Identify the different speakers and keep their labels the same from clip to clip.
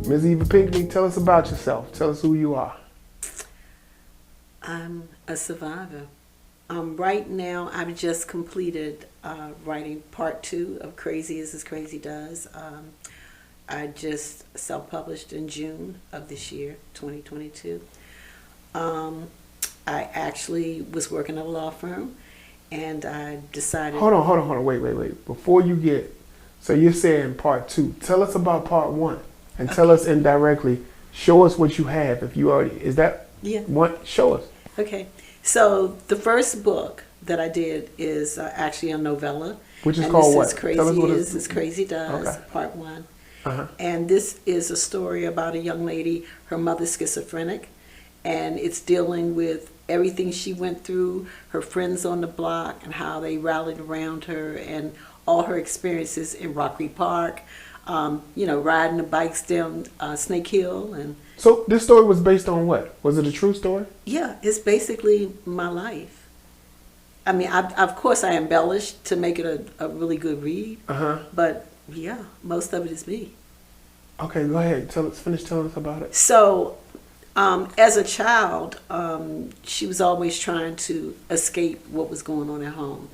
Speaker 1: Ms. Eva Pinkney, tell us about yourself. Tell us who you are.
Speaker 2: I'm a survivor. Right now, I've just completed writing part 2 of Crazy as This Crazy Does. I just self-published in June of this year, 2022. I actually was working at a law firm, and I decided...
Speaker 1: Hold on. Wait. Before you get... So you're saying part 2. Tell us about part 1. And tell us indirectly, show us what you have. If you already... Is that...
Speaker 2: Yeah.
Speaker 1: What? Show us.
Speaker 2: Okay. So the first book that I did is actually a novella.
Speaker 1: Which is called what?
Speaker 2: This is Crazy as This Crazy Does, okay. Part 1.
Speaker 1: Uh-huh.
Speaker 2: And this is a story about a young lady, her mother's schizophrenic, and it's dealing with everything she went through, her friends on the block, and how they rallied around her, and all her experiences in Rockery Park, riding the bikes down Snake Hill. And
Speaker 1: so this story was based on what? Was it a true story?
Speaker 2: Yeah, it's basically my life. I mean, of course I embellished to make it a really good read, but yeah, most of it is me.
Speaker 1: Okay, go ahead. Finish telling us about it.
Speaker 2: So, as a child, she was always trying to escape what was going on at home.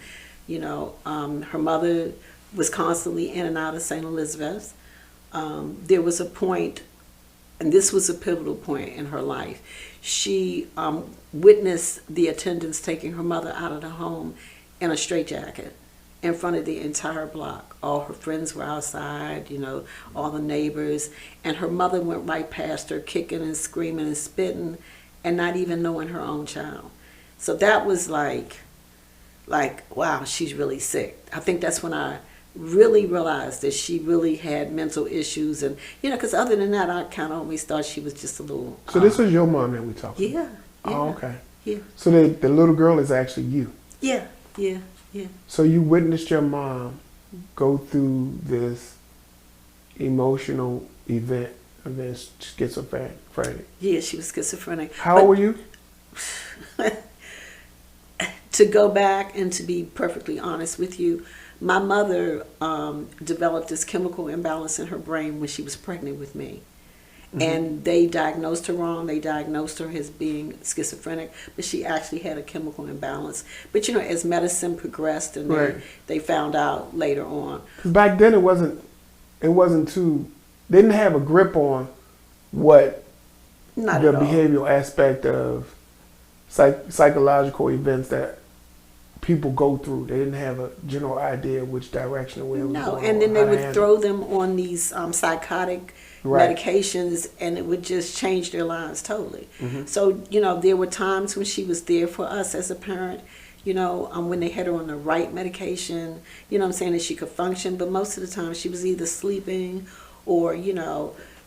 Speaker 2: Her mother was constantly in and out of St. Elizabeth's. There was a point, and this was a pivotal point in her life. She witnessed the attendants taking her mother out of the home in a straitjacket in front of the entire block. All her friends were outside, all the neighbors, and her mother went right past her, kicking and screaming and spitting, and not even knowing her own child. So that was like, wow, she's really sick. I think that's when I really realized that she really had mental issues, and because other than that, I kind of always thought she was just a little...
Speaker 1: So this was your mom that we talked about?
Speaker 2: Yeah.
Speaker 1: Oh, okay.
Speaker 2: Yeah.
Speaker 1: So the little girl is actually you?
Speaker 2: Yeah.
Speaker 1: So you witnessed your mom go through this emotional event schizophrenic?
Speaker 2: Yeah, she was schizophrenic.
Speaker 1: How old were you?
Speaker 2: To go back and to be perfectly honest with you, my mother developed this chemical imbalance in her brain when she was pregnant with me. Mm-hmm. And they diagnosed her wrong. They diagnosed her as being schizophrenic, but she actually had a chemical imbalance. But as medicine progressed, and
Speaker 1: right.
Speaker 2: they found out later on.
Speaker 1: Back then, it wasn't too. They didn't have a grip on what
Speaker 2: Not
Speaker 1: the
Speaker 2: at all.
Speaker 1: behavioral aspect of psychological events that people go through. They didn't have a general idea which direction it was going.
Speaker 2: No, and then they would throw them on these psychotic
Speaker 1: right.
Speaker 2: medications, and it would just change their lives totally.
Speaker 1: Mm-hmm.
Speaker 2: So, there were times when she was there for us as a parent, when they had her on the right medication, that she could function, but most of the time she was either sleeping or,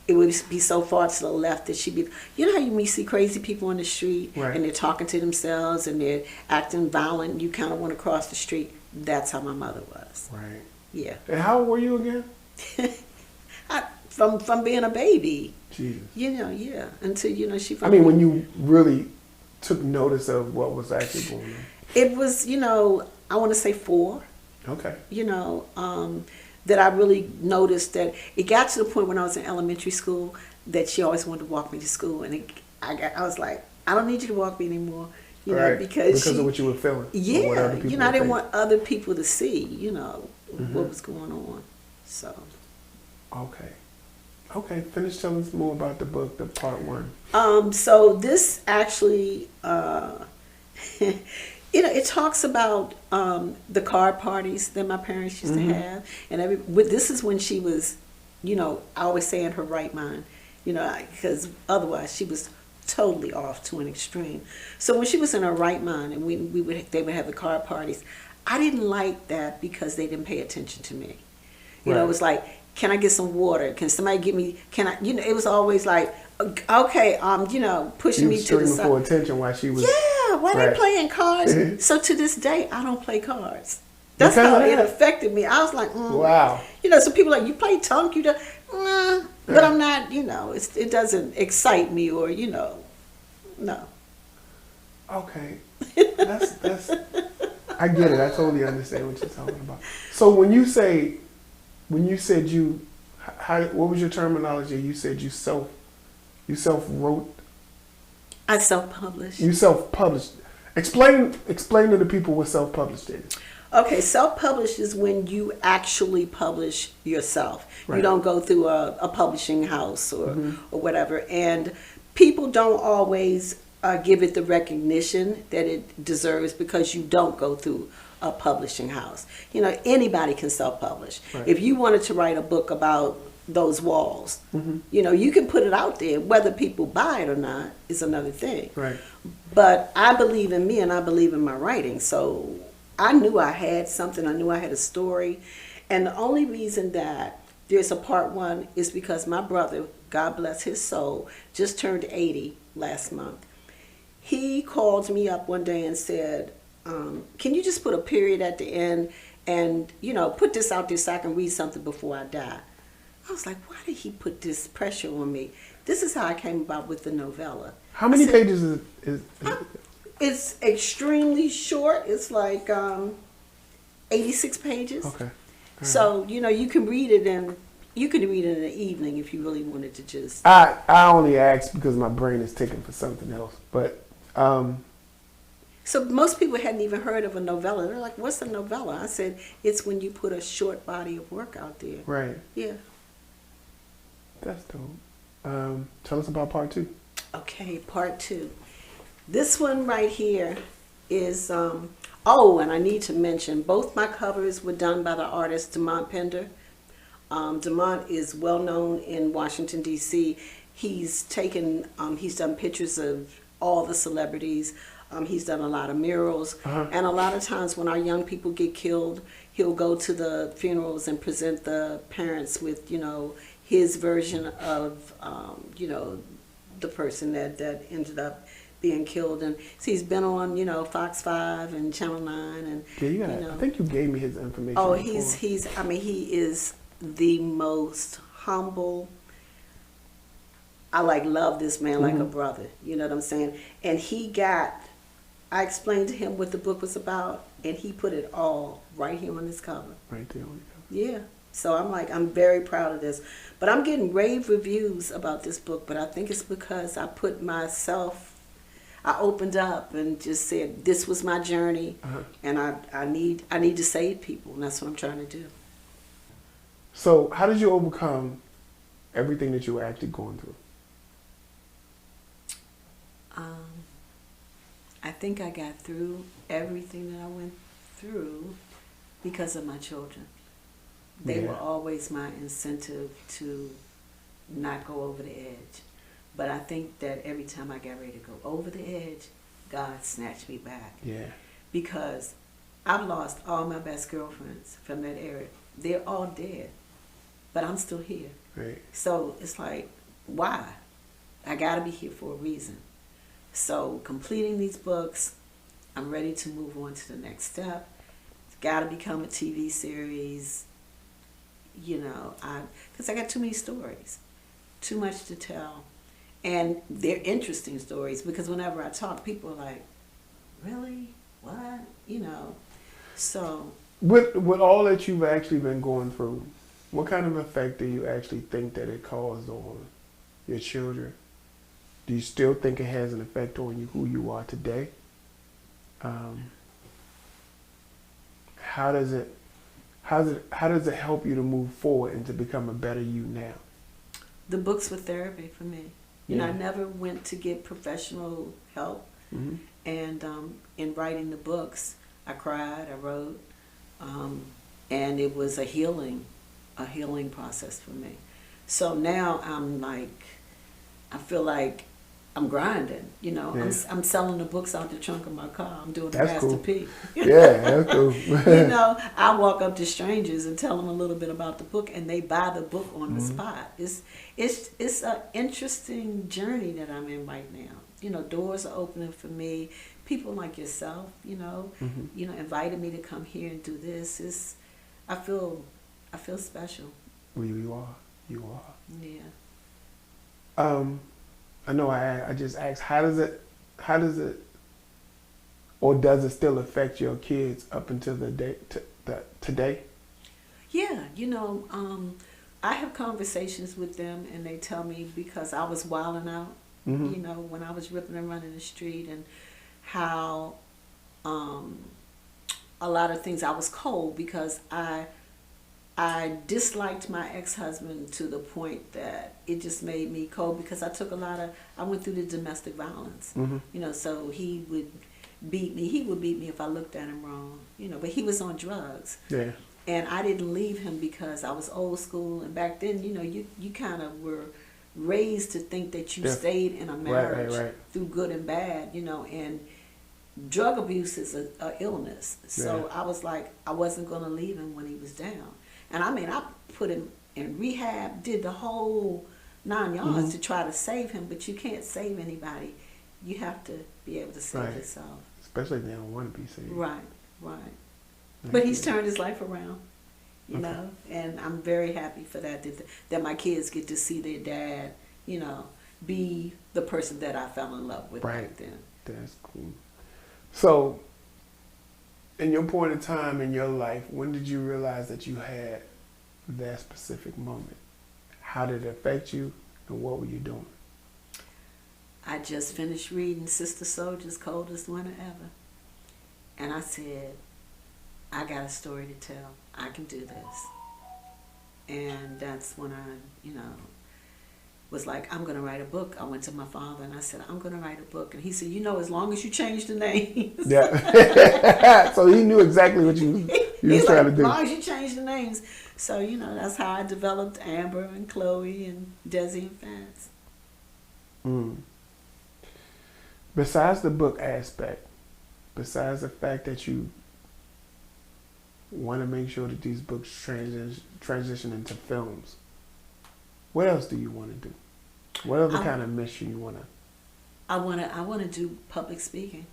Speaker 2: it would be so far to the left that she'd be... how you see crazy people on the street,
Speaker 1: right.
Speaker 2: and they're talking to themselves and they're acting violent, you kind of want to cross the street. That's how my mother was.
Speaker 1: Right.
Speaker 2: Yeah.
Speaker 1: And how old were you again?
Speaker 2: From being a baby.
Speaker 1: Jesus.
Speaker 2: Yeah. Until, she...
Speaker 1: I mean, when you really took notice of what was actually going on.
Speaker 2: It was, I want to say 4.
Speaker 1: Okay.
Speaker 2: That I really noticed that it got to the point when I was in elementary school that she always wanted to walk me to school, and I was like, I don't need you to walk me anymore,
Speaker 1: right.
Speaker 2: because
Speaker 1: of what you were feeling.
Speaker 2: Yeah, I didn't want other people to see,
Speaker 1: mm-hmm.
Speaker 2: what was going on. So.
Speaker 1: Okay. Finish telling us more about the book, the part 1.
Speaker 2: So this actually. It talks about the card parties that my parents used
Speaker 1: mm-hmm.
Speaker 2: to have, and this is when she was, I always say in her right mind, because otherwise she was totally off to an extreme. So when she was in her right mind, and they would have the card parties, I didn't like that because they didn't pay attention to me.
Speaker 1: Right.
Speaker 2: It was like, can I get some water? Can somebody give me? Can I? It was always like, okay, pushing me to the side.
Speaker 1: For attention while she was.
Speaker 2: Yeah, why
Speaker 1: right.
Speaker 2: they playing cards? So to this day, I don't play cards. That's how it affected me. I was like,
Speaker 1: wow.
Speaker 2: So people are like, you play tunk, you do, but I'm not. It doesn't excite me, or no.
Speaker 1: Okay, that's. I get it. I totally understand what you're talking about. So when you said What was your terminology? You said you self wrote.
Speaker 2: I self-published.
Speaker 1: You self-published. Explain to the people what self-published is.
Speaker 2: Okay, self-published is when you actually publish yourself.
Speaker 1: Right.
Speaker 2: You don't go through a publishing house or whatever. And people don't always give it the recognition that it deserves because you don't go through a publishing house. You know, anybody can self-publish.
Speaker 1: Right.
Speaker 2: If you wanted to write a book about those walls, you know, you can put it out there. Whether people buy it or not is another thing.
Speaker 1: Right.
Speaker 2: But I believe in me and I believe in my writing. So I knew I had something. I knew I had a story. And the only reason that there's a part 1 is because my brother, God bless his soul, just turned 80 last month. He called me up one day and said, can you just put a period at the end and, you know, put this out there so I can read something before I die? I was like, why did he put this pressure on me? This is how I came about with the novella.
Speaker 1: How many pages is
Speaker 2: It's extremely short. It's like 86 pages.
Speaker 1: Okay.
Speaker 2: So, you know, you can read it in the evening if you really wanted to just.
Speaker 1: I only asked because my brain is ticking for something else. But
Speaker 2: So most people hadn't even heard of a novella. They're like, what's a novella? I said, it's when you put a short body of work out there.
Speaker 1: right.
Speaker 2: Yeah.
Speaker 1: That's dope. Tell us about part 2.
Speaker 2: Okay, part 2. This one right here is, oh, and I need to mention, both my covers were done by the artist Demont Pender. Demont is well known in Washington, D.C. He's done pictures of all the celebrities. He's done a lot of murals. And a lot of times when our young people get killed, he'll go to the funerals and present the parents with, you know, his version of, you know, the person that ended up being killed. And so he's been on, you know, Fox 5 and Channel 9 and
Speaker 1: Yeah,
Speaker 2: you know.
Speaker 1: I think you gave me his information.
Speaker 2: Oh,
Speaker 1: before.
Speaker 2: he is the most humble. I love this man like a brother. You know what I'm saying? And I explained to him what the book was about, and he put it all right here on this cover.
Speaker 1: Right there on the
Speaker 2: Yeah. So I'm very proud of this. But I'm getting rave reviews about this book, but I think it's because I opened up and just said this was my journey, and I need to save people, and that's what I'm trying to do.
Speaker 1: So how did you overcome everything that you were actually going through?
Speaker 2: I think I got through everything that I went through because of my children. They were always my incentive to not go over the edge. But I think that every time I got ready to go over the edge, God snatched me back.
Speaker 1: Yeah.
Speaker 2: Because I've lost all my best girlfriends from that era. They're all dead. But I'm still here.
Speaker 1: Right.
Speaker 2: So it's like, why? I got to be here for a reason. So completing these books, I'm ready to move on to the next step. It's got to become a TV series. You know, because I got too many stories, too much to tell. And they're interesting stories because whenever I talk, people are like, really? What? You know, so.
Speaker 1: With all that you've actually been going through, what kind of effect do you actually think that it caused on your children? Do you still think it has an effect on you, who you are today? How does it help you to move forward and to become a better you now?
Speaker 2: The books were therapy for me. You know, I never went to get professional help.
Speaker 1: Mm-hmm.
Speaker 2: And in writing the books, I cried, I wrote, and it was a healing process for me. So now I feel like I'm grinding, you know.
Speaker 1: Yeah.
Speaker 2: I'm selling the books out the trunk of my car. I'm doing the
Speaker 1: That's
Speaker 2: Master
Speaker 1: cool.
Speaker 2: P.
Speaker 1: Yeah, that's cool.
Speaker 2: You know, I walk up to strangers and tell them a little bit about the book, and they buy the book on the spot. It's an interesting journey that I'm in right now. You know, doors are opening for me. People like yourself, you know, invited me to come here and do this. I feel special.
Speaker 1: Well, you are.
Speaker 2: Yeah.
Speaker 1: I know I just asked, how does it, or does it still affect your kids up until the day today?
Speaker 2: Yeah, you know, I have conversations with them, and they tell me because I was wilding out,
Speaker 1: Mm-hmm.
Speaker 2: you know, when I was ripping and running the street, and how um, a lot of things I was cold because I disliked my ex-husband to the point that it just made me cold because I went through the domestic violence,
Speaker 1: Mm-hmm.
Speaker 2: you know, so he would beat me. He would beat me if I looked at him wrong, you know, but he was on drugs.
Speaker 1: Yeah.
Speaker 2: And I didn't leave him because I was old school. And back then, you know, you kind of were raised to think that you stayed in a marriage
Speaker 1: Right.
Speaker 2: through good and bad, you know, and drug abuse is a illness. So I was like, I wasn't going to leave him when he was down. And I mean, I put him in rehab, did the whole 9 yards
Speaker 1: Mm-hmm.
Speaker 2: to try to save him, but you can't save anybody. You have to be able to save
Speaker 1: Right.
Speaker 2: yourself.
Speaker 1: Especially if they don't want to be saved.
Speaker 2: Right.
Speaker 1: Thank
Speaker 2: But he's
Speaker 1: you.
Speaker 2: turned his life around, you
Speaker 1: Okay.
Speaker 2: know, and I'm very happy for that my kids get to see their dad, you know, be the person that I fell in love with
Speaker 1: Right.
Speaker 2: back then.
Speaker 1: That's cool. So, in your point of time in your life, when did you realize that you had that specific moment? How did it affect you, and what were you doing?
Speaker 2: I just finished reading Sister Soldier's Coldest Winter Ever, and I said, I got a story to tell. I can do this. And that's when I, you know, was like, I'm going to write a book. I went to my father and I said, I'm going to write a book. And he said, you know, as long as you change the names.
Speaker 1: Yeah. So he knew exactly what you was trying to do.
Speaker 2: As long as you change the names. So, you know, that's how I developed Amber and Chloe and Desi and Fats.
Speaker 1: Mm. Besides the book aspect, besides the fact that you want to make sure that these books transition into films, what else do you want to do? What other kind of mission you want to?
Speaker 2: I want to do public speaking.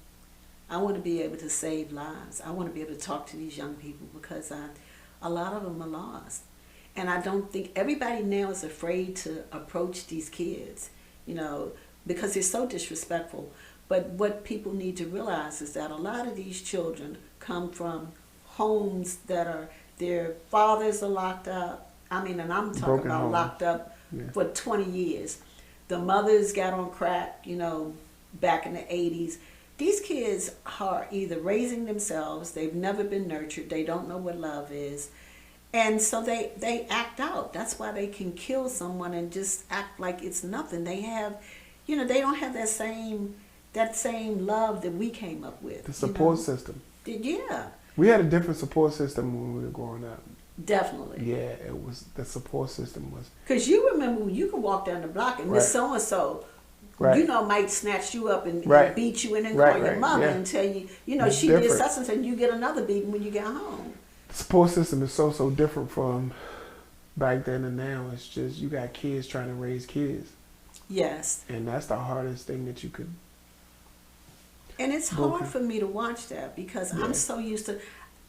Speaker 2: I want to be able to save lives. I want to be able to talk to these young people because a lot of them are lost. And I don't think everybody now is afraid to approach these kids, you know, because they're so disrespectful. But what people need to realize is that a lot of these children come from homes that are, their fathers are locked up. I mean, and I'm talking
Speaker 1: Broken
Speaker 2: about
Speaker 1: homes.
Speaker 2: locked up
Speaker 1: Yeah.
Speaker 2: for 20 years. The mothers got on crack, you know, back in the 80s. These kids are either raising themselves, they've never been nurtured, they don't know what love is. And so they act out. That's why they can kill someone and just act like it's nothing. They have, you know, they don't have that same love that we came up with.
Speaker 1: The support system.
Speaker 2: Yeah,
Speaker 1: We had a different support system when we were growing up.
Speaker 2: definitely.
Speaker 1: Yeah, it was, the support system was.
Speaker 2: Because you remember when you could walk down the block and Miss
Speaker 1: Right.
Speaker 2: So-and-so,
Speaker 1: Right.
Speaker 2: you know, might snatch you up and
Speaker 1: Right.
Speaker 2: beat you and then
Speaker 1: Right,
Speaker 2: call your
Speaker 1: right,
Speaker 2: mother
Speaker 1: yeah.
Speaker 2: and tell you, you know,
Speaker 1: It's
Speaker 2: she did
Speaker 1: different.
Speaker 2: such and such, and you get another beating when you get home.
Speaker 1: The support system is so different from back then and now. It's just, you got kids trying to raise kids.
Speaker 2: Yes.
Speaker 1: And that's the hardest thing that you could.
Speaker 2: And it's hard for me to watch that because I'm so used to,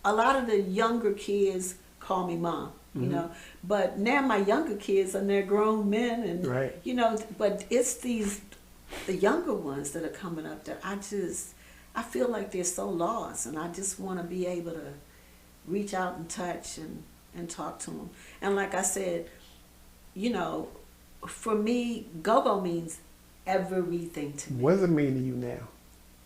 Speaker 2: a lot of the younger kids call me mom, you know, but now my younger kids and they're grown men and,
Speaker 1: Right.
Speaker 2: you know, but it's the younger ones that are coming up that I feel like they're so lost and I just want to be able to reach out and touch and talk to them. And like I said, you know, for me, go-go means everything to me.
Speaker 1: What does it mean to you now?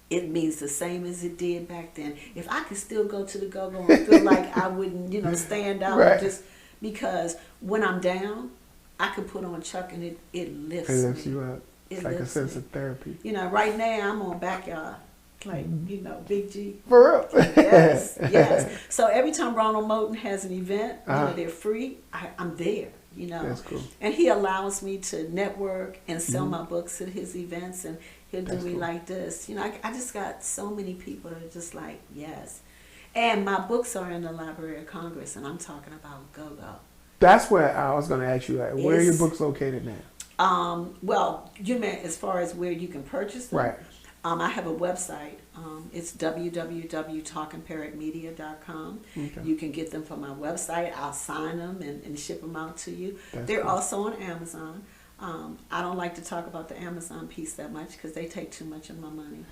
Speaker 2: It means the same as it did back then. If I could still go to the go-go and feel like I wouldn't, you know, stand out
Speaker 1: Right.
Speaker 2: just because when I'm down, I can put on Chuck and it lifts me.
Speaker 1: It lifts you up.
Speaker 2: It
Speaker 1: It's like a
Speaker 2: lifts
Speaker 1: sense
Speaker 2: me.
Speaker 1: of therapy.
Speaker 2: You know, right now I'm on Backyard, like, you know, Big G.
Speaker 1: For real.
Speaker 2: Yes, yes. So every time Ronald Moulton has an event, you
Speaker 1: Uh-huh.
Speaker 2: know, they're free, I'm there, you know.
Speaker 1: That's cool.
Speaker 2: And he allows me to network and sell my books at his events, and he'll do
Speaker 1: That's
Speaker 2: me
Speaker 1: cool.
Speaker 2: like this. You know, I just got so many people that are just like, yes. And my books are in the Library of Congress, and I'm talking about go-go.
Speaker 1: That's where I was going to ask you, like, where are your
Speaker 2: It's-
Speaker 1: books located now?
Speaker 2: Well, you meant as far as where you can purchase them?
Speaker 1: Right.
Speaker 2: I have a website. It's www.talkingparrotmedia.com.
Speaker 1: Okay.
Speaker 2: You can get them from my website. I'll sign them and ship them out to you.
Speaker 1: That's
Speaker 2: They're
Speaker 1: cool.
Speaker 2: also on Amazon. I don't like to talk about the Amazon piece that much because they take too much of my money.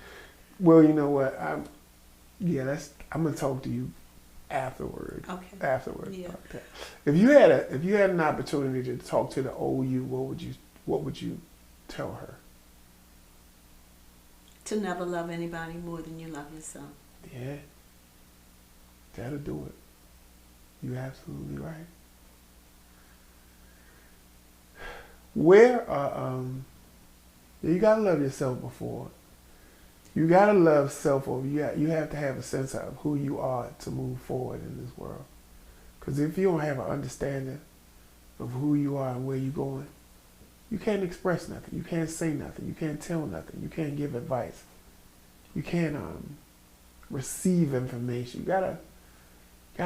Speaker 1: Well, you know what? I'm going to talk to you afterwards.
Speaker 2: Okay.
Speaker 1: Afterwards.
Speaker 2: Yeah.
Speaker 1: Okay. If you had an opportunity to talk to the old you, what would you tell her?
Speaker 2: To never love anybody more than you love yourself.
Speaker 1: Yeah. That'll do it. You're absolutely right. Where you gotta love yourself before. You gotta love self over. You have to have a sense of who you are to move forward in this world. Because if you don't have an understanding of who you are and where you're going, you can't express nothing. You can't say nothing. You can't tell nothing. You can't give advice. You can't receive information. You gotta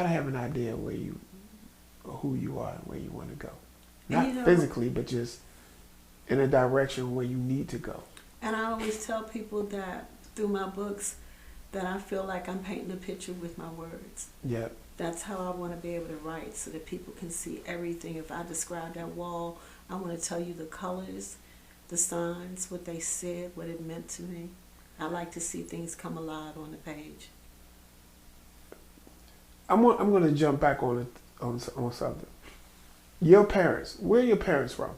Speaker 1: have an idea of who you are and where you want to go. Not physically, but just in a direction where you need to go.
Speaker 2: And I always tell people that through my books that I feel like I'm painting a picture with my words.
Speaker 1: Yep.
Speaker 2: That's how I want to be able to write, so that people can see everything. If I describe that wall, I want to tell you the colors, the signs, what they said, what it meant to me. I like to see things come alive on the page.
Speaker 1: I'm going to jump back on something. Your parents, where are your parents from?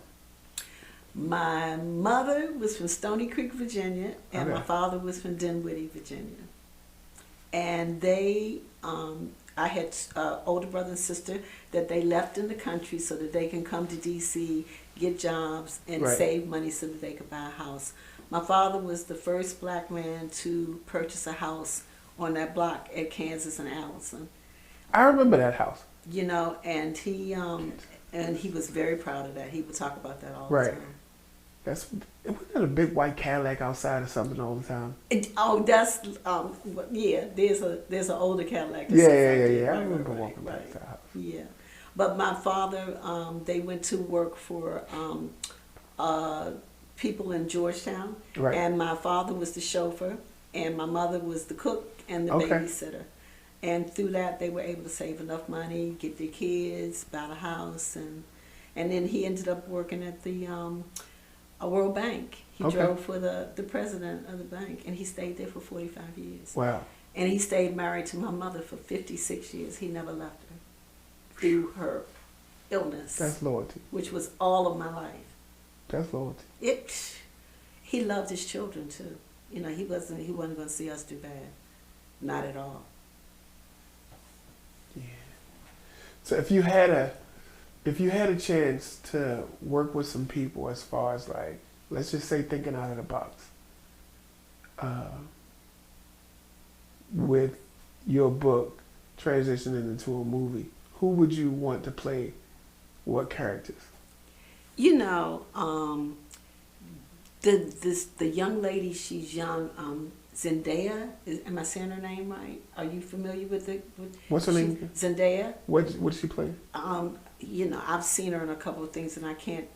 Speaker 2: My mother was from Stony Creek, Virginia, and
Speaker 1: Okay.
Speaker 2: my father was from Dinwiddie, Virginia. And they, I had older brother and sister that they left in the country so that they can come to D.C., get jobs, and
Speaker 1: Right.
Speaker 2: save money so that they could buy a house. My father was the first black man to purchase a house on that block at Kansas and Allison.
Speaker 1: I remember that house.
Speaker 2: You know, and he was very proud of that. He would talk about that all the
Speaker 1: Right.
Speaker 2: time.
Speaker 1: Wasn't that a big white Cadillac outside or something all the time?
Speaker 2: That's yeah. There's an older Cadillac. That's
Speaker 1: Yeah.
Speaker 2: exactly-
Speaker 1: I
Speaker 2: right,
Speaker 1: remember
Speaker 2: right,
Speaker 1: walking
Speaker 2: right.
Speaker 1: by that house.
Speaker 2: Yeah, but my father, they went to work for people in Georgetown,
Speaker 1: Right.
Speaker 2: and my father was the chauffeur, and my mother was the cook and the
Speaker 1: Okay.
Speaker 2: babysitter. And through that, they were able to save enough money, get their kids, buy a house, and then he ended up working at the World Bank. He
Speaker 1: Okay.
Speaker 2: drove for the president of the bank, and he stayed there for 45 years.
Speaker 1: Wow.
Speaker 2: And he stayed married to my mother for 56 years. He never left her through her illness,
Speaker 1: That's loyalty.
Speaker 2: which was all of my life.
Speaker 1: That's loyalty.
Speaker 2: He loved his children too. You know, he wasn't going to see us do bad, not at all.
Speaker 1: Yeah. So if you had a chance to work with some people, as far as like, let's just say thinking out of the box, with your book transitioning into a movie, who would you want to play what characters?
Speaker 2: You know, the young lady, she's young, Zendaya. Am I saying her name right? Are you familiar with it?
Speaker 1: What's her name?
Speaker 2: Zendaya.
Speaker 1: What she play?
Speaker 2: You know, I've seen her in a couple of things, and I can't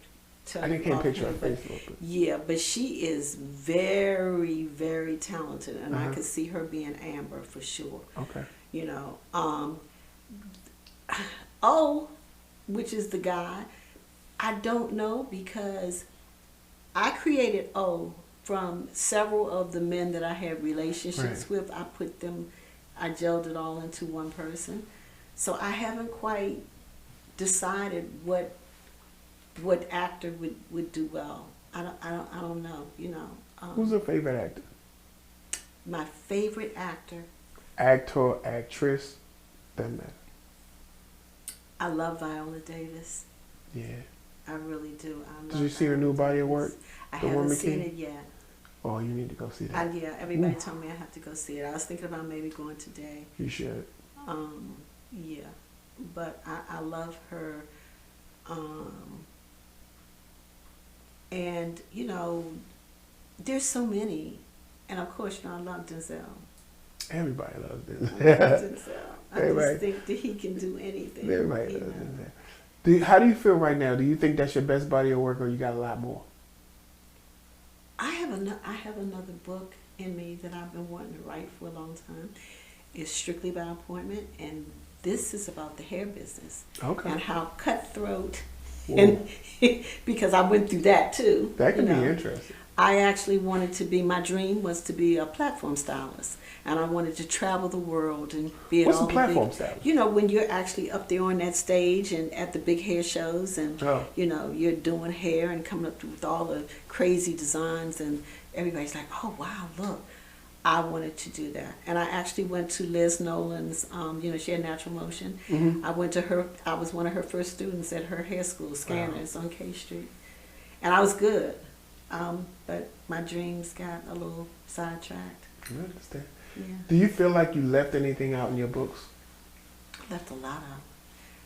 Speaker 2: tell.
Speaker 1: I can't picture her
Speaker 2: offhand,
Speaker 1: face. But
Speaker 2: yeah, but she is very, very talented, and I
Speaker 1: Uh-huh.
Speaker 2: could see her being Amber for sure.
Speaker 1: okay.
Speaker 2: You know, O, which is the guy, I don't know, because I created O from several of the men that I had relationships
Speaker 1: Right.
Speaker 2: with. I gelled it all into one person. So I haven't quite decided what actor would do well. I don't know, you know.
Speaker 1: Who's your favorite actor?
Speaker 2: My favorite actor,
Speaker 1: Actor, actress, doesn't matter.
Speaker 2: I love Viola Davis.
Speaker 1: Yeah.
Speaker 2: I really do. I love
Speaker 1: Did you see her new
Speaker 2: Viola
Speaker 1: body of
Speaker 2: Davis.
Speaker 1: work?
Speaker 2: I
Speaker 1: The
Speaker 2: haven't
Speaker 1: Woman
Speaker 2: seen
Speaker 1: King?
Speaker 2: it yet.
Speaker 1: Oh, you need to go see that.
Speaker 2: Yeah, everybody
Speaker 1: Ooh.
Speaker 2: told me I have to go see it. I was thinking about maybe going today.
Speaker 1: You should.
Speaker 2: Yeah, but I love her. And, you know, there's so many. And, of course, you know, I love Denzel.
Speaker 1: Everybody loves
Speaker 2: I
Speaker 1: this.
Speaker 2: love Denzel. I
Speaker 1: Everybody.
Speaker 2: just think that he can do anything.
Speaker 1: Everybody
Speaker 2: you
Speaker 1: loves
Speaker 2: know.
Speaker 1: this. How do you feel right now? Do you think that's your best body of work, or you got a lot more?
Speaker 2: I have another book in me that I've been wanting to write for a long time. It's strictly by appointment, and this is about the hair business
Speaker 1: Okay.
Speaker 2: and how cutthroat.
Speaker 1: Whoa.
Speaker 2: And because I went through that too.
Speaker 1: That could
Speaker 2: you
Speaker 1: be
Speaker 2: know.
Speaker 1: interesting.
Speaker 2: I actually wanted to be, my dream was to be a platform stylist. And I wanted to travel the world and be at
Speaker 1: What's
Speaker 2: all
Speaker 1: a
Speaker 2: the
Speaker 1: platform
Speaker 2: big,
Speaker 1: stylist?
Speaker 2: you know, when you're actually up there on that stage and at the big hair shows and,
Speaker 1: Oh.
Speaker 2: you know, you're doing hair and coming up with all the crazy designs and everybody's like, oh, wow, look. I wanted to do that. And I actually went to Liz Nolan's, you know, she had Natural Motion.
Speaker 1: Mm-hmm.
Speaker 2: I went to her, I was one of her first students at her hair school, Scanners, on K Street. And I was good. But my dreams got a little sidetracked.
Speaker 1: I understand.
Speaker 2: Yeah.
Speaker 1: Do you feel like you left anything out in your books?
Speaker 2: Left a lot out.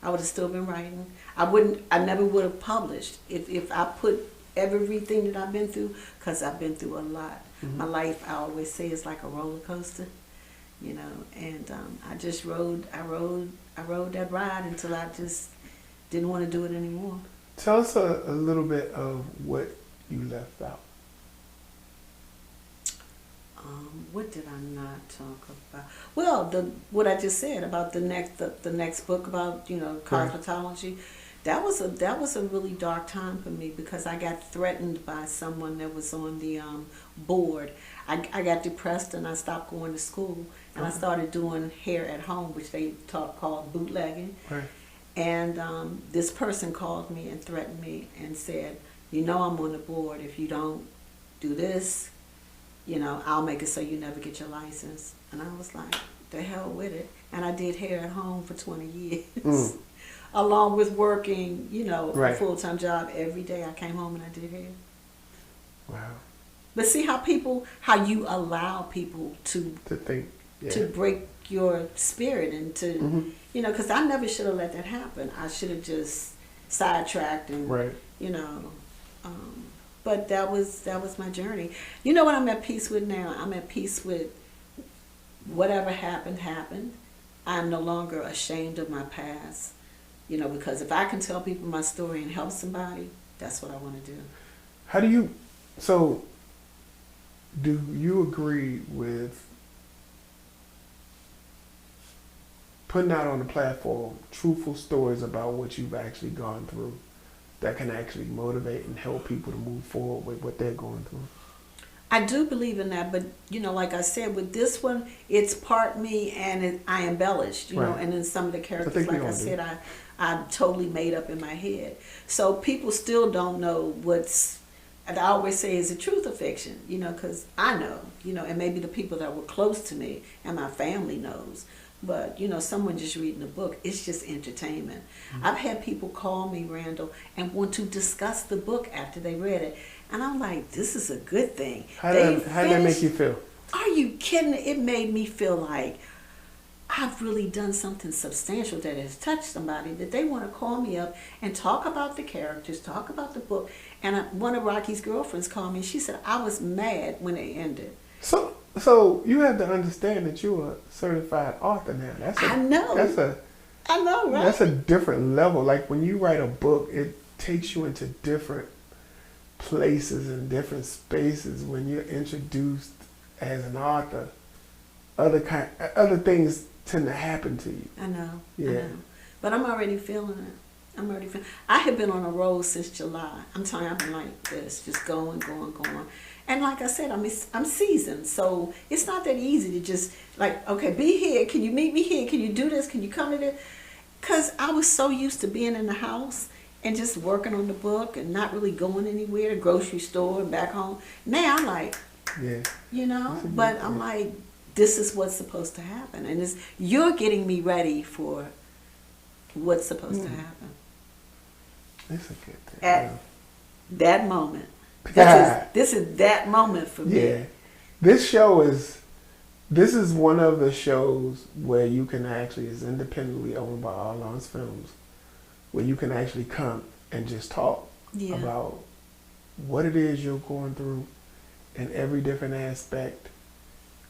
Speaker 2: I would have still been writing. I never would have published if I put everything that I've been through, because I've been through a lot.
Speaker 1: Mm-hmm.
Speaker 2: My life, I always say, is like a roller coaster, you know, and I just rode that ride until I just didn't want to do it anymore.
Speaker 1: Tell us a little bit of what you left out.
Speaker 2: What did I not talk about? Well, what I just said about the next book about, you know, cosmetology. That was a really dark time for me because I got threatened by someone that was on the board. I got depressed and I stopped going to school and I started doing hair at home, which they called bootlegging.
Speaker 1: Right.
Speaker 2: And this person called me and threatened me and said, you know, I'm on the board. If you don't do this, you know, I'll make it so you never get your license. And I was like, the hell with it. And I did hair at home for 20 years. Along with working, you know, a full-time job every day. I came home and I did hair.
Speaker 1: Wow.
Speaker 2: But see how you allow people to
Speaker 1: think,
Speaker 2: to break your spirit and to, you know, because I never should have let that happen. I should have just sidetracked and, you know, but that was my journey. You know what I'm at peace with now? I'm at peace with whatever happened. I'm no longer ashamed of my past. You know, because if I can tell people my story and help somebody, that's what I want to do.
Speaker 1: Do you agree with putting out on the platform truthful stories about what you've actually gone through that can actually motivate and help people to move forward with what they're going through?
Speaker 2: I do believe in that, but, you know, like I said, with this one, it's part me and I embellished, you know, and then some of the characters, like I said, I totally made up in my head. So people still don't know and I always say, is it truth or fiction? You know, because I know, you know, and maybe the people that were close to me and my family knows. But, you know, someone just reading a book, it's just entertainment. I've had people call me, Randall, and want to discuss the book after they read it. And I'm like, this is a good thing.
Speaker 1: How did that make you feel?
Speaker 2: Are you kidding? It made me feel like I've really done something substantial that has touched somebody, that they want to call me up and talk about the characters, talk about the book. And one of Rocky's girlfriends called me and she said, I was mad when it ended.
Speaker 1: So you have to understand that you're a certified author now.
Speaker 2: I know, right?
Speaker 1: That's a different level. Like when you write a book, it takes you into different places and different spaces when you're introduced as an author. Other things tend to happen to you.
Speaker 2: I know.
Speaker 1: Yeah.
Speaker 2: I know. But I'm already feeling it. I have been on a roll since July. I'm telling you, I've been like this, just going. And like I said, I'm seasoned, so it's not that easy to just like, okay, be here. Can you meet me here? Can you do this? Can you come to this? Because I was so used to being in the house and just working on the book and not really going anywhere, the grocery store and back home. Now I'm like, you know, but I'm like, this is what's supposed to happen. And you're getting me ready for what's supposed to happen.
Speaker 1: It's a good thing.
Speaker 2: At that moment. This is that moment for me.
Speaker 1: Yeah. This is one of the shows where you can actually, is independently owned by RLawrence Films, where you can actually come and just talk about what it is you're going through in every different aspect.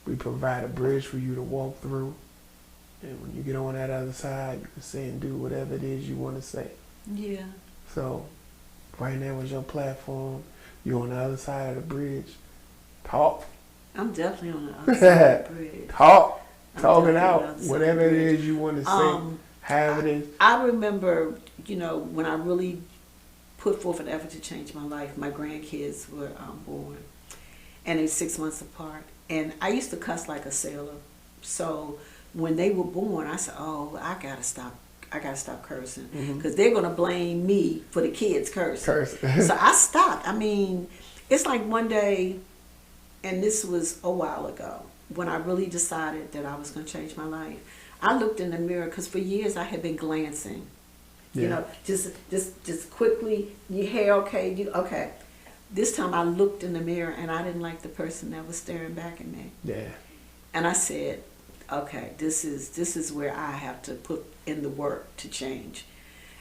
Speaker 1: We provide a bridge for you to walk through. And when you get on that other side, you can say and do whatever it is you want to say.
Speaker 2: Yeah.
Speaker 1: So right now is your platform. You're on the other side of the bridge. Talk.
Speaker 2: I'm definitely on the other side of the bridge.
Speaker 1: Talk it out. Whatever it is you want to say. Have it is.
Speaker 2: I remember, you know, when I really put forth an effort to change my life. My grandkids were born, and they were 6 months apart. And I used to cuss like a sailor. So when they were born, I said, "Oh, I gotta stop cursing, because they're gonna blame me for the kids cursing." So I stopped. I mean, it's like one day, and this was a while ago, when I really decided that I was gonna change my life. I looked in the mirror, because for years I had been glancing. You know, just quickly, your hair okay, you okay. This time I looked in the mirror and I didn't like the person that was staring back at me. Yeah. And I said, okay, this is where I have to put in the work to change.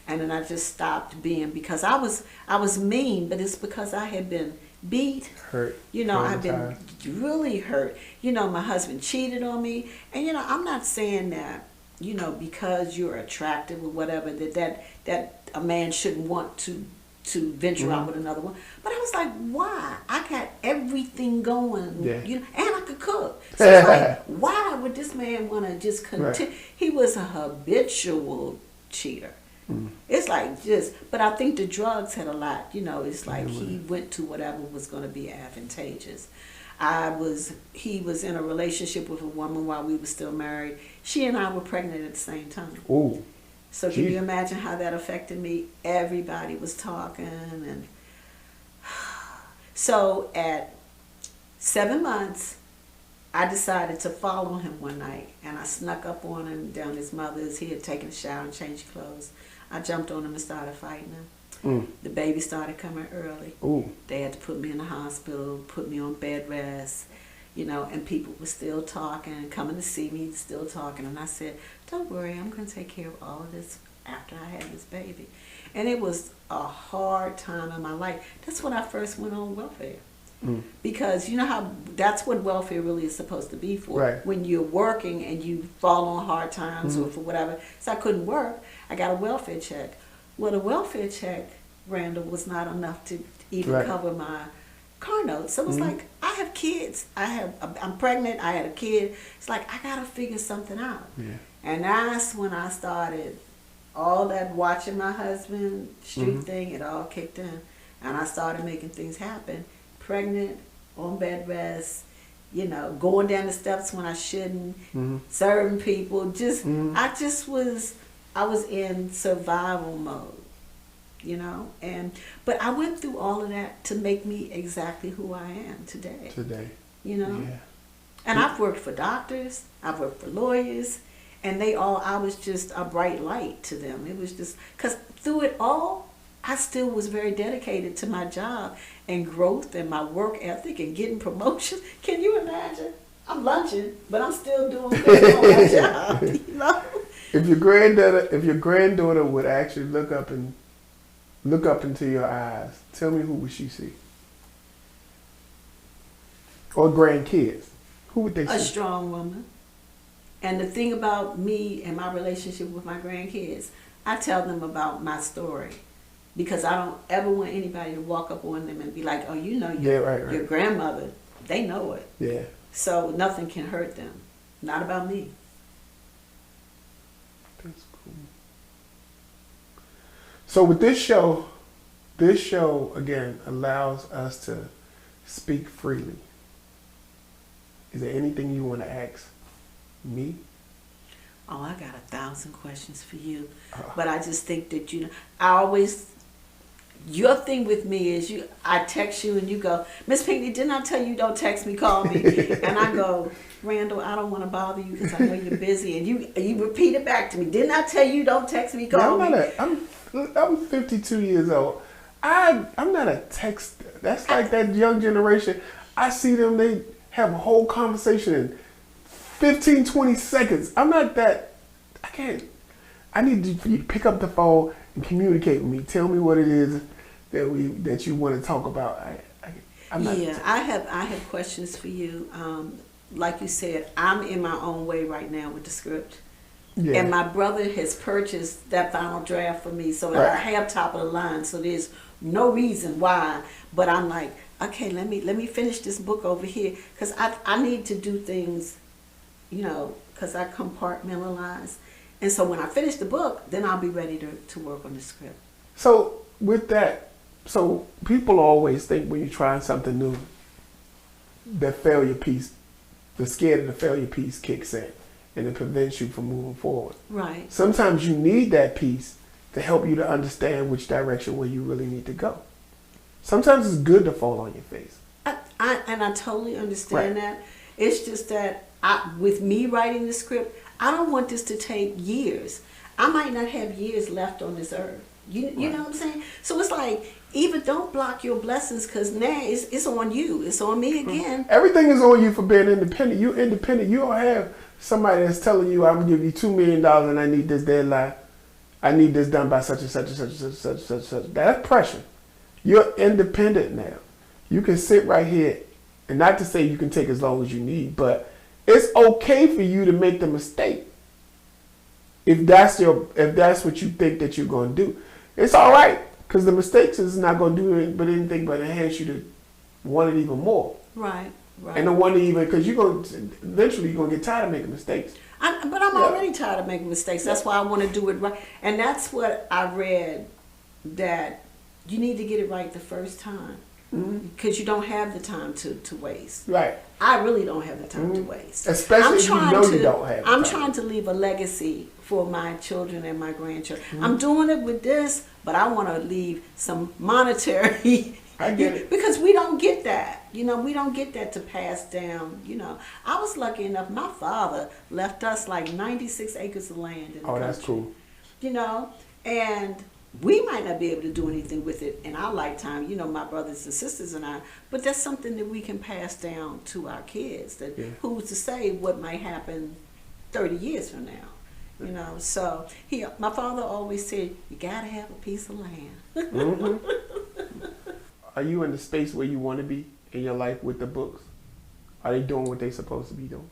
Speaker 2: And then I just stopped being, because I was mean, but it's because I had been beat.
Speaker 1: Hurt.
Speaker 2: You know, I've been really hurt. You know, my husband cheated on me. And you know, I'm not saying that, you know, because you're attractive or whatever, that a man shouldn't want to venture out with another one. But I was like, why? I got everything going, you know, and I could cook. So it's like, why would this man want to just continue? Right. He was a habitual cheater. It's like but I think the drugs had a lot, you know, it's like he went to whatever was going to be advantageous. He was in a relationship with a woman while we were still married. She and I were pregnant at the same time. Ooh. So can you imagine how that affected me? Everybody was talking, and so at 7 months, I decided to follow him one night, and I snuck up on him down his mother's. He had taken a shower and changed clothes. I jumped on him and started fighting him. The baby started coming early. Ooh. They had to put me in the hospital, put me on bed rest. You know, and people were still talking, coming to see me, still talking. And I said, don't worry, I'm going to take care of all of this after I had this baby. And it was a hard time in my life. That's when I first went on welfare. Because you know how that's what welfare really is supposed to be for. Right. When you're working and you fall on hard times or for whatever. So I couldn't work. I got a welfare check. Well, the welfare check, Randall, was not enough to even cover my car notes. So it was like, I have kids. I'm pregnant. I had a kid. It's like, I got to figure something out. Yeah. And that's when I started all that watching my husband street thing. It all kicked in. And I started making things happen. Pregnant, on bed rest, you know, going down the steps when I shouldn't, serving people. I was in survival mode. You know, but I went through all of that to make me exactly who I am today. You know, and I've worked for doctors, I've worked for lawyers, and I was just a bright light to them. It was just, because through it all, I still was very dedicated to my job and growth and my work ethic and getting promotions. Can you imagine? I'm lunching, but I'm still doing things on my job. You know,
Speaker 1: if your granddaughter would actually look up into your eyes, tell me, who would she see? Or grandkids, who would they see?
Speaker 2: A strong woman. And the thing about me and my relationship with my grandkids, I tell them about my story, because I don't ever want anybody to walk up on them and be like, oh, you know, your grandmother. They know it. Yeah. So nothing can hurt them. Not about me.
Speaker 1: That's cool. So with this show again allows us to speak freely. Is there anything you want to ask me?
Speaker 2: Oh, I got 1,000 questions for you. But I just think that, you know, your thing with me is I text you and you go, Miss Pinkney, didn't I tell you don't text me, call me? And I go, Randall, I don't want to bother you because I know you're busy. And you repeat it back to me. Didn't I tell you don't text me, call me?
Speaker 1: I'm 52 years old. I'm not a texter. That's like that young generation. I see them, they have a whole conversation in 15, 20 seconds. I'm not that. I need you to pick up the phone and communicate with me. Tell me what it is that you want to talk about. I'm not.
Speaker 2: Yeah, I have questions for you. Like you said, I'm in my own way right now with the script. Yeah. And my brother has purchased that final draft for me, so I have top of the line. So there's no reason why. But I'm like, okay, let me finish this book over here, because I need to do things, you know, because I compartmentalize. And so when I finish the book, then I'll be ready to work on the script.
Speaker 1: So with that, So people always think when you're trying something new, that failure piece, the scared of the failure piece kicks in and it prevents you from moving forward.
Speaker 2: Right.
Speaker 1: Sometimes you need that piece to help you to understand which direction where you really need to go. Sometimes it's good to fall on your face.
Speaker 2: I totally understand
Speaker 1: Right.
Speaker 2: that. It's just that with me writing the script, I don't want this to take years. I might not have years left on this earth. You know what I'm saying? So it's like, even don't block your blessings, because now it's on you. It's on me again.
Speaker 1: Everything is on you for being independent. You're independent. You don't have somebody that's telling you, I'm going to give you $2 million and I need this deadline. I need this done by such and such and such and such and such and such and such. That's pressure. You're independent now. You can sit right here, and not to say you can take as long as you need, but it's okay for you to make the mistake. If that's what you think that you're going to do, it's all right, because the mistakes is not going to do anything but enhance you to want it even more.
Speaker 2: Right.
Speaker 1: And don't want to even, because eventually you're going to get tired of making mistakes.
Speaker 2: But I'm already tired of making mistakes. That's why I want to do it right. And that's what I read, that you need to get it right the first time. Because you don't have the time to waste.
Speaker 1: Right.
Speaker 2: I really don't have the time to waste.
Speaker 1: Especially if you know you don't have the
Speaker 2: I'm
Speaker 1: time.
Speaker 2: trying to leave a legacy for my children and my grandchildren. I'm doing it with this, but I want to leave some monetary.
Speaker 1: I get it.
Speaker 2: Because we don't get that. We don't get that to pass down. I was lucky enough, my father left us like 96 acres of land in the country.
Speaker 1: That's cool.
Speaker 2: And we might not be able to do anything with it in our lifetime, my brothers and sisters and I, but that's something that we can pass down to our kids. Who's to say what might happen 30 years from now? So my father always said, you gotta have a piece of land.
Speaker 1: Are you in the space where you want to be in your life with the books? Are they doing what they're supposed to be doing?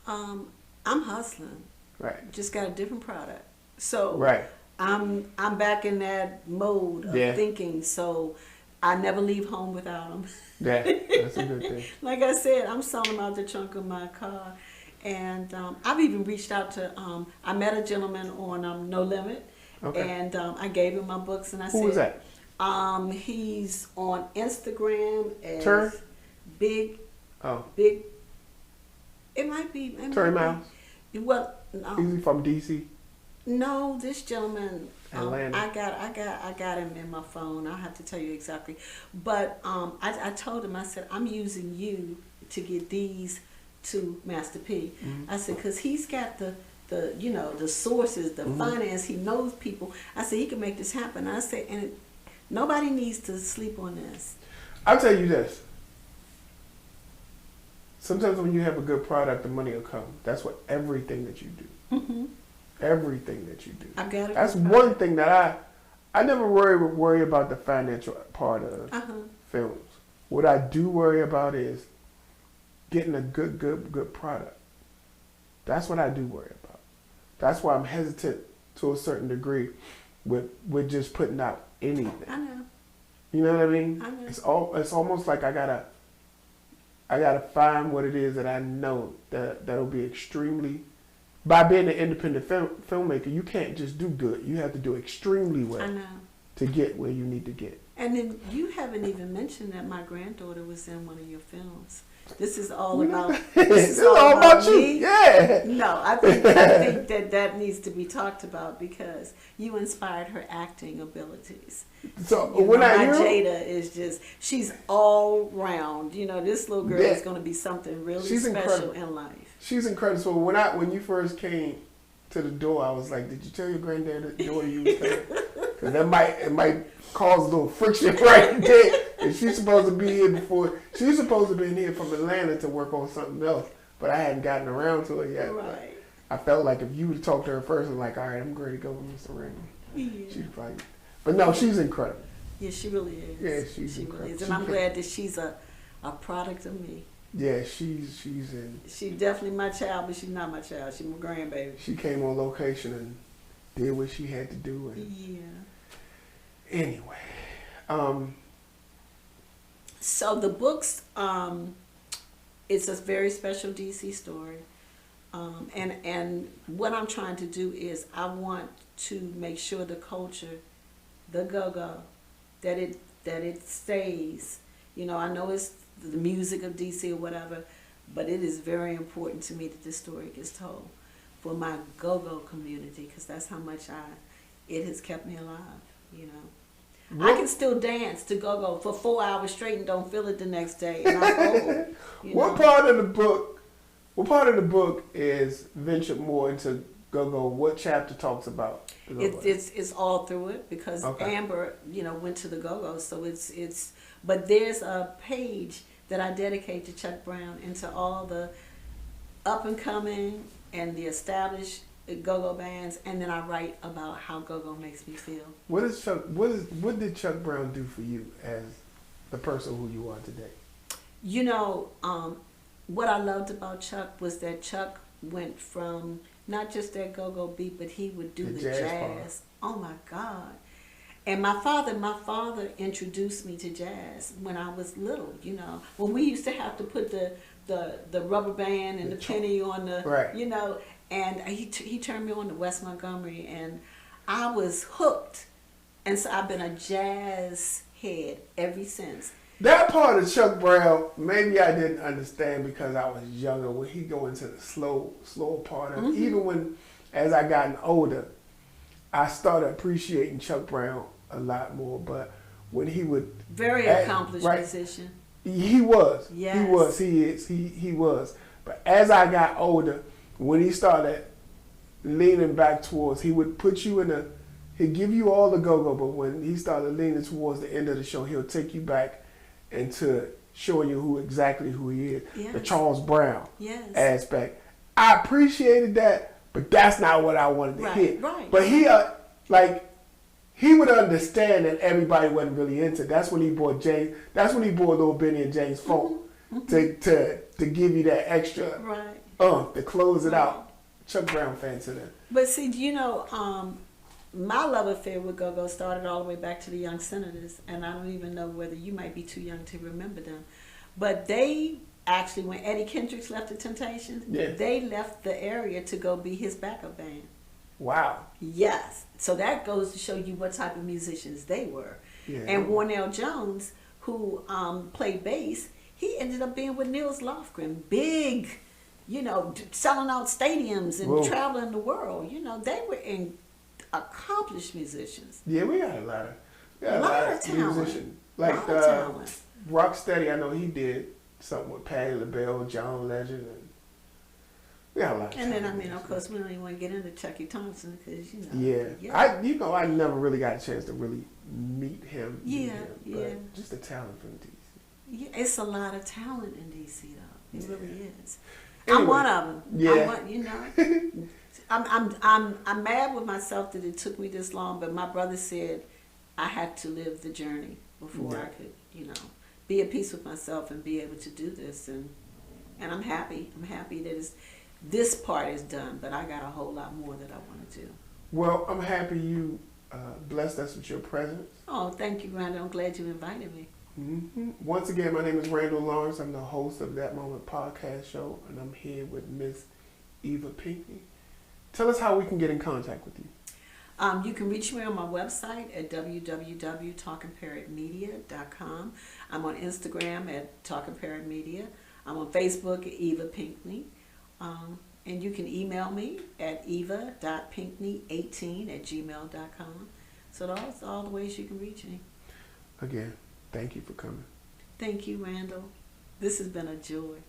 Speaker 2: I'm hustling.
Speaker 1: Right.
Speaker 2: Just got a different product. So
Speaker 1: right.
Speaker 2: I'm back in that mode of thinking. So I never leave home without them.
Speaker 1: Yeah, that's a good thing.
Speaker 2: Like I said, I'm selling them out the trunk of my car. And I've even reached out to, I met a gentleman on No Limit. Okay. And I gave him my books and I said.
Speaker 1: Who was that?
Speaker 2: He's on Instagram as
Speaker 1: Turn?
Speaker 2: Big.
Speaker 1: Oh.
Speaker 2: Big. It might be.
Speaker 1: Terry Miles?
Speaker 2: Well, no.
Speaker 1: Is he from DC?
Speaker 2: No, this gentleman.
Speaker 1: Atlanta.
Speaker 2: I got him in my phone. I'll have to tell you exactly. But I told him, I said, I'm using you to get these to Master P. I said, because he's got the sources, the finance. He knows people. I said, he can make this happen. I said, and nobody needs to sleep on this.
Speaker 1: I'll tell you this. Sometimes when you have a good product, the money will come. That's what everything that you do. Everything that you do.
Speaker 2: I've got it.
Speaker 1: That's one thing that I never worry about the financial part of films. What I do worry about is getting a good product. That's what I do worry about. That's why I'm hesitant to a certain degree with just putting out anything.
Speaker 2: I know.
Speaker 1: You know what I mean?
Speaker 2: I know.
Speaker 1: It's almost like I gotta find what it is that I know that'll be extremely. By being an independent filmmaker, you can't just do good. You have to do extremely well.
Speaker 2: I know.
Speaker 1: To get where you need to get.
Speaker 2: And then you haven't even mentioned that my granddaughter was in one of your films. This is all about. This is all about
Speaker 1: you.
Speaker 2: me.
Speaker 1: Yeah.
Speaker 2: No, I think that needs to be talked about because you inspired her acting abilities.
Speaker 1: So
Speaker 2: when my Jada is just, she's all round. This little girl is going to be something really special in life.
Speaker 1: She's incredible. So when you first came to the door, I was like, "Did you tell your granddaughter you was coming?" Because it might cause a little friction right there. And she's supposed to be here before. She's supposed to be here from Atlanta to work on something else, but I hadn't gotten around to it yet.
Speaker 2: Right.
Speaker 1: I felt like if you would talk to her first, I'm like, all right, I'm ready to go with Mr. Randall.
Speaker 2: Yeah.
Speaker 1: She'd probably, but no, she's incredible.
Speaker 2: Yeah, she really is.
Speaker 1: Yeah, she's incredible.
Speaker 2: Really is. And I'm glad that she's a product of me.
Speaker 1: Yeah, she's in.
Speaker 2: She's definitely my child, but she's not my child. She's my grandbaby.
Speaker 1: She came on location and did what she had to do. And
Speaker 2: yeah.
Speaker 1: Anyway,
Speaker 2: so the books, it's a very special DC story, and what I'm trying to do is I want to make sure the culture, the go-go, that it stays. You know, I know it's the music of DC or whatever, but it is very important to me that this story gets told for my go-go community, because that's how much it has kept me alive. You know, I can still dance to go-go for 4 hours straight and don't feel it the next day. And I'm old.
Speaker 1: What part of the book? What part of the book is ventured more into go-go? What chapter talks about the go-go?
Speaker 2: It's all through it, because Amber, you know, went to the go-go. So it's but there's a page that I dedicate to Chuck Brown, and to all the up and coming and the established go-go bands, and then I write about how go-go makes me feel.
Speaker 1: What did Chuck Brown do for you as the person who you are today?
Speaker 2: You know, what I loved about Chuck was that Chuck went from not just that go-go beat, but he would do the jazz. Oh my God. And my father introduced me to jazz when I was little, you know. When we used to have to put the rubber band and the penny on the, you know, and he turned me on to Wes Montgomery, and I was hooked. And so I've been a jazz head ever since.
Speaker 1: That part of Chuck Brown, maybe I didn't understand because I was younger. When he go into the slower part of it, even when, as I gotten older, I started appreciating Chuck Brown a lot more. But when he would
Speaker 2: very accomplished musician,
Speaker 1: he was.
Speaker 2: Yes.
Speaker 1: He was. He is. He was. But as I got older, when he started leaning back towards, he would put you in a. He'd give you all the go-go, but when he started leaning towards the end of the show, he'll take you back into showing you who he is.
Speaker 2: Yes.
Speaker 1: The Charles Brown
Speaker 2: aspect.
Speaker 1: I appreciated that, but that's not what I wanted to hit.
Speaker 2: Right.
Speaker 1: But he he would understand that everybody wasn't really into it. That's when he brought James. That's when he brought Lil Benny and James Funk to give you that extra to close it out. Chuck Brown fan to that.
Speaker 2: But see, you know, my love affair with go-go started all the way back to the Young Senators, and I don't even know whether you might be too young to remember them. But they actually, when Eddie Kendricks left the Temptations, they left the area to go be his backup band.
Speaker 1: Wow.
Speaker 2: Yes. So that goes to show you what type of musicians they were.
Speaker 1: Yeah.
Speaker 2: And Warnell Jones, who played bass, he ended up being with Nils Lofgren, big, you know, selling out stadiums and traveling the world. You know, they were accomplished musicians.
Speaker 1: Yeah, we got a lot of
Speaker 2: talent.
Speaker 1: musicians. Like Rocksteady, I know he did something with Patti LaBelle, John Legend, and we got a lot of talent.
Speaker 2: And then, I mean, of course, we don't even want to get into Chucky Thompson because, you know.
Speaker 1: I never really got a chance to really meet him. But just the talent from DC.
Speaker 2: Yeah, it's a lot of talent in DC, though. It really is.
Speaker 1: Anyway,
Speaker 2: I'm one of them.
Speaker 1: Yeah.
Speaker 2: You know. I'm mad with myself that it took me this long, but my brother said I had to live the journey before I could, you know, be at peace with myself and be able to do this, and I'm happy. I'm happy that this part is done, but I got a whole lot more that I want to do.
Speaker 1: Well, I'm happy you blessed us with your presence.
Speaker 2: Oh, thank you, Randall. I'm glad you invited me.
Speaker 1: Once again, my name is Randall Lawrence. I'm the host of That Moment podcast show, and I'm here with Miss Eva Pinkney. Tell us how we can get in contact with you.
Speaker 2: You can reach me on my website at www.talkingparrotmedia.com. I'm on Instagram at talkingparrotmedia. I'm on Facebook at Eva Pinkney. And you can email me at eva.pinkney18@gmail.com. So those are all the ways you can reach me.
Speaker 1: Again, thank you for coming.
Speaker 2: Thank you, Randall. This has been a joy.